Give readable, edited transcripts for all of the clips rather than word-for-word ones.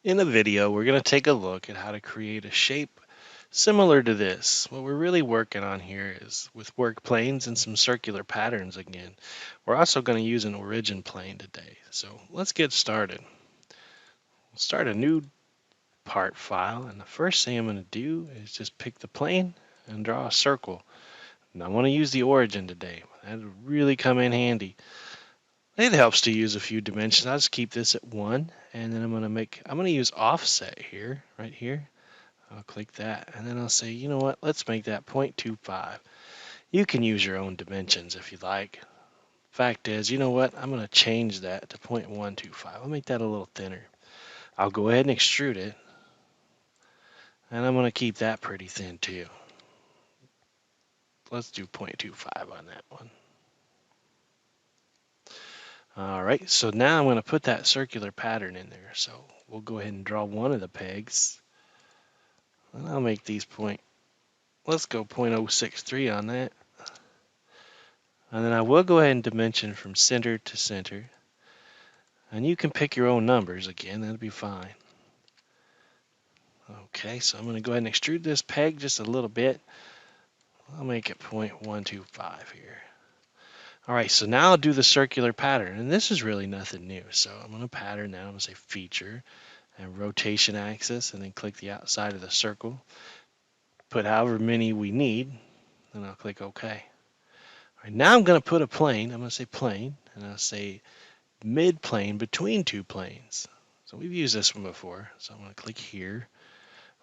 In the video, we're going to take a look at how to create a shape similar to this. What we're really working on here is with work planes and some circular patterns again. We're also going to use an origin plane today. So let's get started. We'll start a new part file, and the first thing I'm going to do is just pick the plane and draw a circle. And I want to use the origin today. That'll really come in handy. It helps to use a few dimensions. I'll just keep this at 1, and then I'm going to use offset here, right here. I'll click that, and then I'll say, you know what, let's make that 0.25. You can use your own dimensions if you like. Fact is, you know what, I'm going to change that to 0.125. I'll make that a little thinner. I'll go ahead and extrude it, and I'm going to keep that pretty thin too. Let's do 0.25 on that one. Alright, so now I'm going to put that circular pattern in there. So we'll go ahead and draw one of the pegs. And I'll make these let's go 0.063 on that. And then I will go ahead and dimension from center to center. And you can pick your own numbers again, that'll be fine. Okay, so I'm going to go ahead and extrude this peg just a little bit. I'll make it 0.125 here. Alright, so now I'll do the circular pattern. And this is really nothing new. So I'm going to pattern now. I'm going to say feature and rotation axis, and then click the outside of the circle. Put however many we need, and I'll click OK. All right, now I'm going to put a plane. I'm going to say plane, and I'll say mid plane between two planes. So we've used this one before. So I'm going to click here,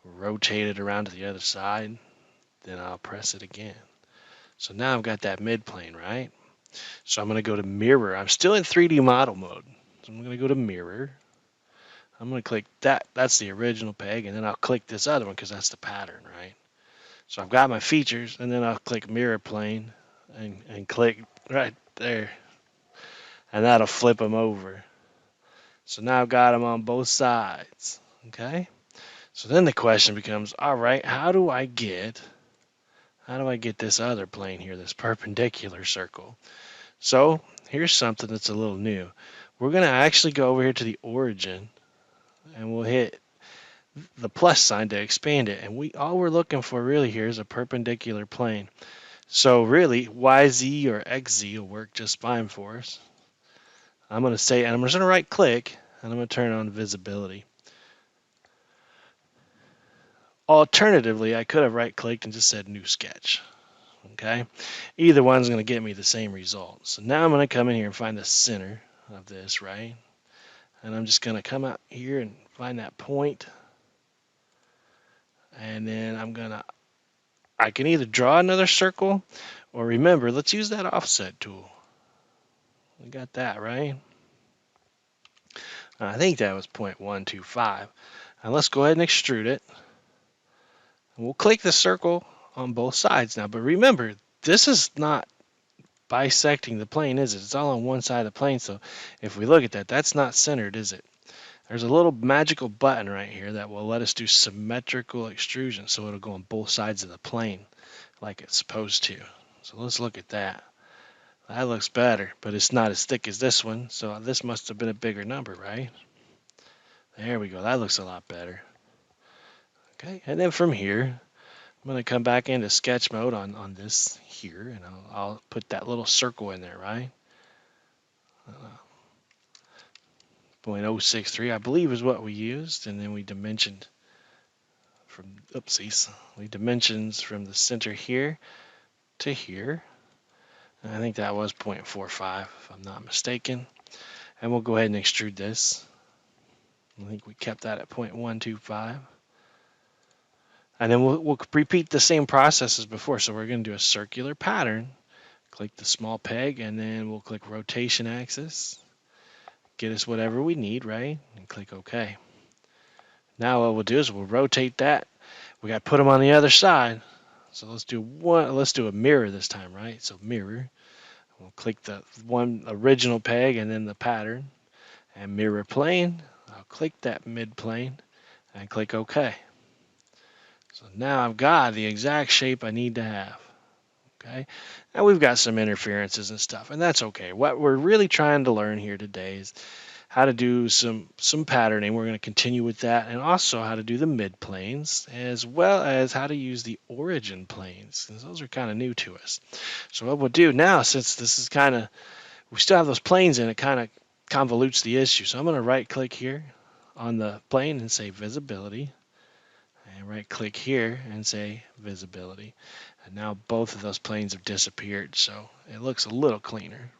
rotate it around to the other side, then I'll press it again. So now I've got that mid plane, right? So I'm going to go to mirror. I'm still in 3D model mode. So I'm going to go to mirror. I'm going to click that. That's the original peg, and then I'll click this other one because that's the pattern, right? So I've got my features, and then I'll click mirror plane and click right there, and that'll flip them over. So now I've got them on both sides, okay? So then the question becomes, all right, how do I get this other plane here, this perpendicular circle? So here's something that's a little new. We're going to actually go over here to the origin, and we'll hit the plus sign to expand it. And all we're looking for really here is a perpendicular plane. So really, YZ or XZ will work just fine for us. I'm going to say, and I'm just going to right click, and I'm going to turn on visibility. Alternatively, I could have right clicked and just said new sketch. Okay, either one's going to get me the same result. So now I'm going to come in here and find the center of this, right? And I'm just going to come out here and find that point. And then I can either draw another circle, or remember, let's use that offset tool. We got that, right? I think that was 0.125. And let's go ahead and extrude it. And we'll click the circle on both sides now. But remember, this is not bisecting the plane, is it? It's all on one side of the plane. So if we look at that, that's not centered, is it? There's a little magical button right here that will let us do symmetrical extrusion. So it'll go on both sides of the plane like it's supposed to. So let's look at that. That looks better, but it's not as thick as this one. So this must have been a bigger number, right? There we go. That looks a lot better. Okay, and then from here, I'm going to come back into sketch mode on this here, and I'll put that little circle in there, right? 0.063, I believe, is what we used, and then we dimensioned from, we dimensions from the center here to here. And I think that was 0.45, if I'm not mistaken. And we'll go ahead and extrude this. I think we kept that at 0.125. And then we'll repeat the same process as before. So we're going to do a circular pattern. Click the small peg, and then we'll click rotation axis. Get us whatever we need, right? And click OK. Now what we'll do is we'll rotate that. We got to put them on the other side. So let's do a mirror this time, right? So mirror. We'll click the one original peg and then the pattern. And mirror plane. I'll click that mid plane and click OK. So now I've got the exact shape I need to have. Okay, now we've got some interferences and stuff, and that's okay. What we're really trying to learn here today is how to do some patterning. We're going to continue with that, and also how to do the midplanes, as well as how to use the origin planes, because those are kind of new to us. So what we'll do now, since this is kind of, we still have those planes in, it kind of convolutes the issue. So I'm going to right click here on the plane and say visibility, and right click here and say visibility. And now both of those planes have disappeared, so it looks a little cleaner.